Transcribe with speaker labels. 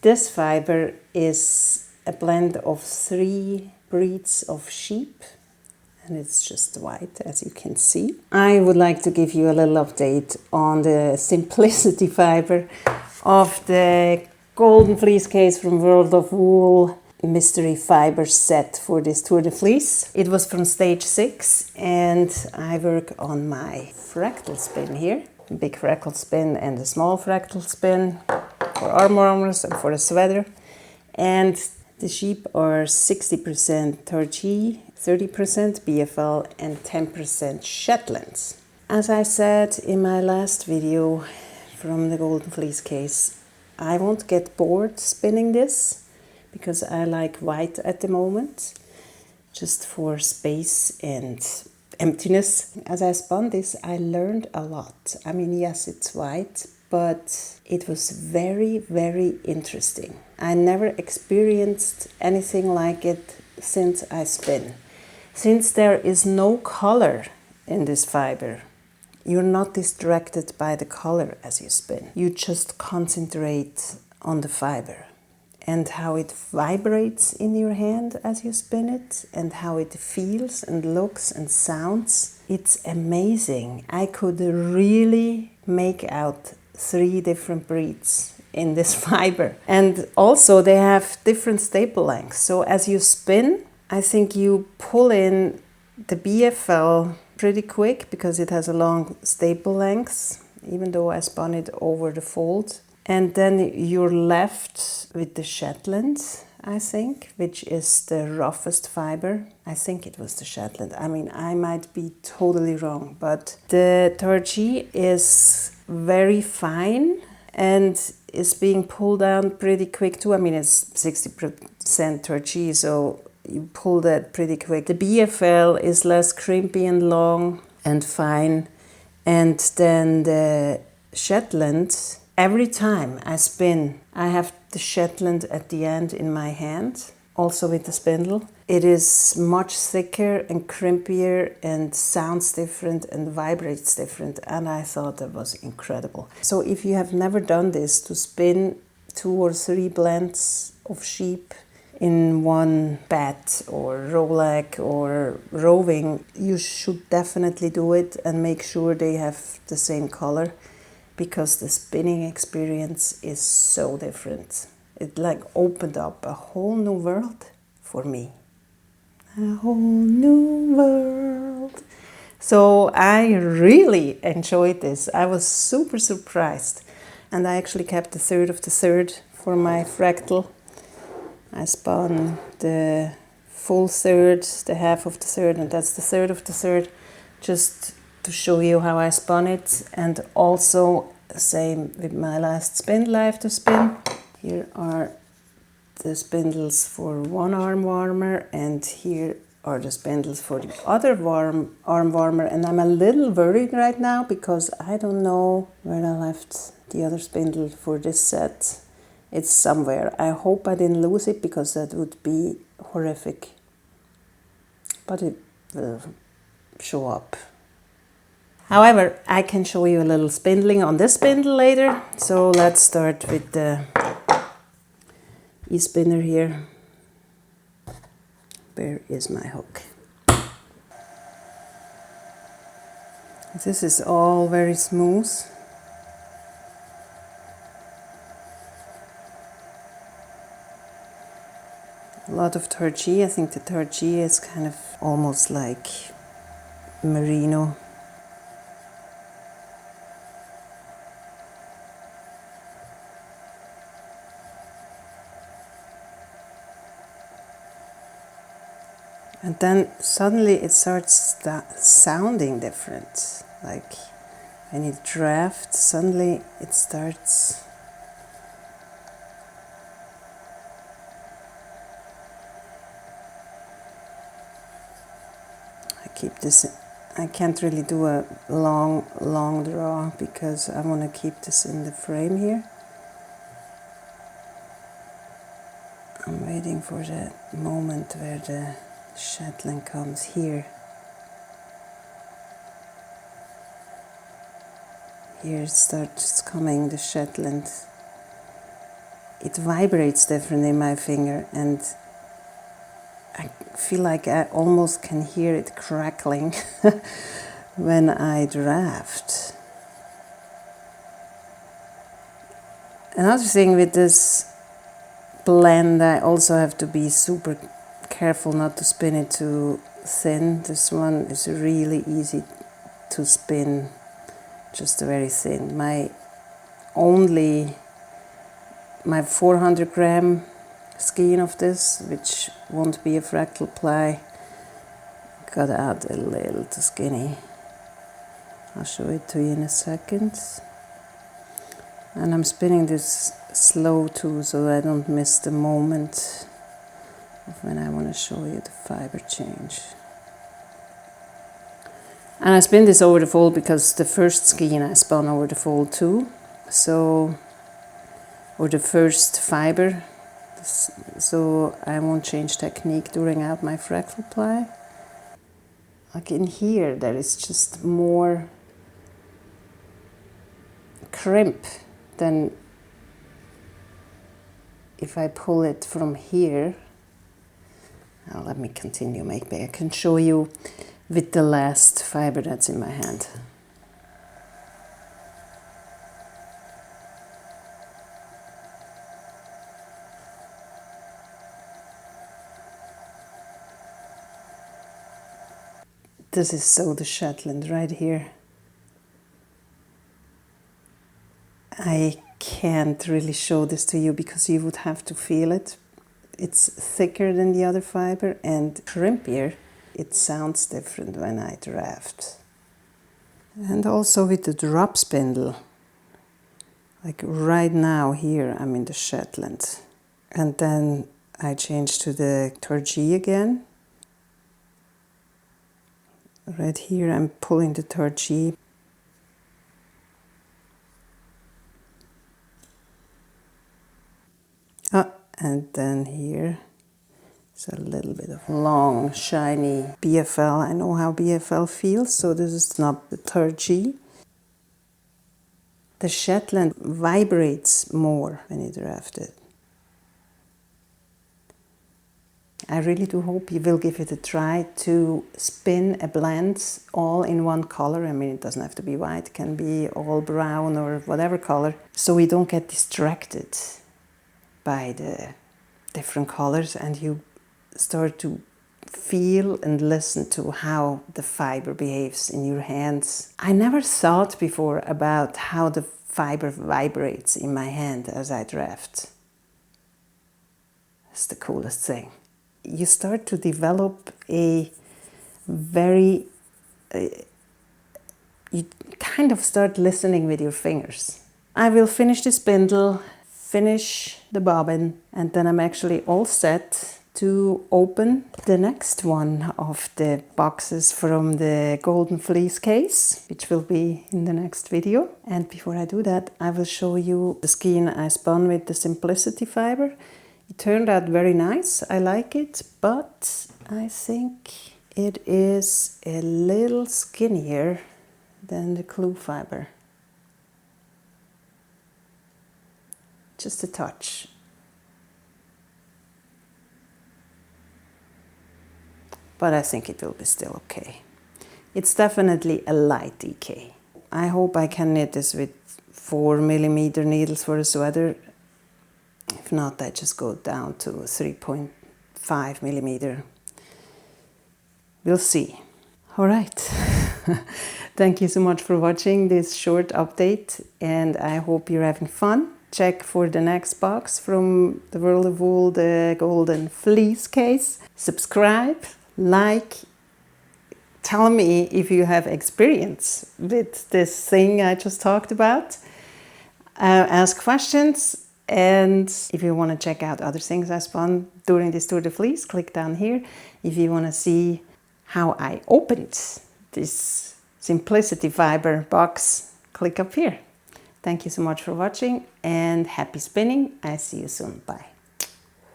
Speaker 1: This fiber is a blend of 3 breeds of sheep, and it's just white, as you can see. I would like to give you a little update on the Simplicity fiber of the Golden Fleece case from World of Wool mystery fiber set for this Tour de Fleece. It was from stage 6, and I work on my Fractal spin here. A big Fractal spin and a small Fractal spin for arm warmers and for the sweater. And the sheep are 60% Targhee, 30% BFL and 10% Shetland. As I said in my last video from the Golden Fleece case, I won't get bored spinning this because I like white at the moment, just for space and emptiness. As I spun this, I learned a lot. I mean, yes, it's white, but it was very, very interesting. I never experienced anything like it since I spin. Since there is no color in this fiber, you're not distracted by the color as you spin. You just concentrate on the fiber and how it vibrates in your hand as you spin it, and how it feels and looks and sounds. It's amazing. I could really make out 3 different breeds in this fiber. And also they have different staple lengths. So as you spin, I think you pull in the BFL pretty quick because it has a long staple length, even though I spun it over the fold. And then you're left with the Shetland, I think, which is the roughest fiber. I think it was the Shetland. I mean, I might be totally wrong, but the Targhee is very fine and is being pulled down pretty quick too. I mean, it's 60% Targhee, so you pull that pretty quick. The BFL is less crimpy and long and fine. And then the Shetland, every time I spin, I have the Shetland at the end in my hand, also with the spindle. It is much thicker and crimpier and sounds different and vibrates different, and I thought that was incredible. So if you have never done this, to spin 2 or 3 blends of sheep in one bat or rowlag or roving, you should definitely do it and make sure they have the same color, because the spinning experience is so different. It like opened up a whole new world for me. A whole new world. So I really enjoyed this. I was super surprised. And I actually kept a third of the third for my Fractal. I spun the full third, the half of the third, and that's the third of the third, just to show you how I spun it. And also same with my last spindle I have to spin. Here are the spindles for one arm warmer, and here are the spindles for the other arm warmer. And I'm a little worried right now because I don't know where I left the other spindle for this set. It's somewhere. I hope I didn't lose it, because that would be horrific. But it will show up. However, I can show you a little spindling on this spindle later. So let's start with the e-spinner here. Where is my hook? This is all very smooth. A lot of Targhee. I think the Targhee is kind of almost like merino. And then suddenly it starts sounding different. Like when you draft, suddenly it starts. I keep this. I can't really do a long draw because I want to keep this in the frame here. I'm waiting for the moment where the Shetland comes here. Here it starts coming, the Shetland it vibrates differently in my finger, and I feel like I almost can hear it crackling when I draft. Another thing with this blend, I also have to be super careful not to spin it too thin. This one is really easy to spin, just very thin. My 400 gram skein of this, which won't be a fractal ply, gotta add a little too skinny. I'll show it to you in a second. And I'm spinning this slow too, so I don't miss the moment of when I want to show you the fiber change. And I spin this over the fold because the first skein I spun over the fold too. So, or the first fiber. So I won't change technique during out my fractal ply. Like in here, there is just more crimp than if I pull it from here. Now let me continue, maybe I can show you with the last fiber that's in my hand. This is so the Shetland right here. I can't really show this to you because you would have to feel it. It's thicker than the other fiber and crimpier. It sounds different when I draft. And also with the drop spindle. Like right now here I'm in the Shetland. And then I change to the Targhee again. Right here I'm pulling the Targhee. And then here is a little bit of long, shiny BFL. I know how BFL feels, so this is not the Targhee. The Shetland vibrates more when you draft it. I really do hope you will give it a try to spin a blend all in one color. I mean, it doesn't have to be white, it can be all brown or whatever color, so we don't get distracted by the different colors and you start to feel and listen to how the fiber behaves in your hands. I never thought before about how the fiber vibrates in my hand as I draft. It's the coolest thing. You start to develop a very, you kind of start listening with your fingers. I will finish the spindle, finish the bobbin, and then I'm actually all set to open the next one of the boxes from the golden fleece case, which will be in the next video. And before I do that, I will show you the skein I spun with the simplicity fiber. It turned out very nice, I like it, but I think it is a little skinnier than the glue fiber. Just a touch. But I think it will be still okay. It's definitely a light DK. I hope I can knit this with 4mm needles for a sweater. If not, I just go down to 3.5mm. We'll see. All right. Thank you so much for watching this short update, and I hope you're having fun. Check for the next box from the World of Wool, the golden fleece case. Subscribe, like, tell me if you have experience with this thing I just talked about. Ask questions, and if you want to check out other things I spun during this Tour de Fleece, click down here. If you want to see how I opened this simplicity fiber box, click up here. Thank you so much for watching and happy spinning. I see you soon. Bye.